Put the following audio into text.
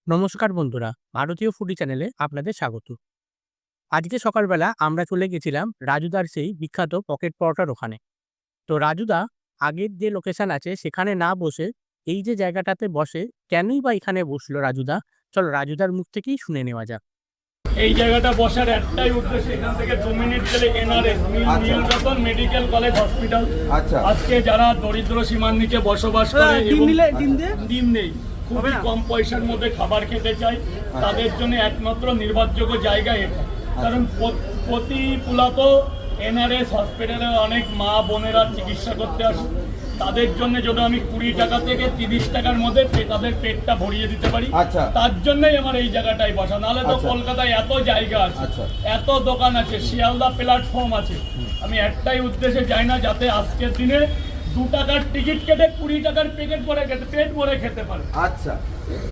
নমস্কার বন্ধুরা, ভারতীয় ফুডি চ্যানেলে আপনাদের স্বাগত। আজকে সকালবেলা আমরা চলে গেছিলাম রাজুদার সেই বিখ্যাত পকেট পরোটার ওখানে। তো রাজুদা আগের যে লোকেশন আছে সেখানে না বসে এই যে জায়গাটাতে বসে, কেনই বা এখানে বসলো রাজুদা? চলো রাজুদার মুখ থেকেই শুনে নেওয়া যাক। এই জায়গাটা বসার একটাই উদ্দেশ্য, এখান থেকে 2 মিনিট গেলে NRS Nilratan medical college hospital. আজকে যারা দরিদ্র সীমার নিচে বসবাস করে এবং ডিম নেই, খুবই কম পয়সার মধ্যে খাবার খেতে চাই, তাদের জন্য একমাত্র নির্ভরযোগ্য জায়গা এটা। কারণ প্রতিপুলাত এনআরএস হসপিটালে অনেক মা বোনেরা চিকিৎসা করতে আসে, তাদের জন্য যদি আমি 20 টাকা থেকে 30 টাকার মধ্যে তাদের পেটটা ভরিয়ে দিতে পারি, তার জন্যই আমার এই জায়গাটাই বসা। নাহলে তো কলকাতায় এত জায়গা আছে, এত দোকান আছে, শিয়ালদা প্ল্যাটফর্ম আছে। আমি একটাই উদ্দেশ্যে যাই না যাতে আজকের দিনে 2 টাকার টিকিট কেটে 20 টাকার প্যাকেট ভরে খেতে পেট ভরে খেতে পারে। আচ্ছা,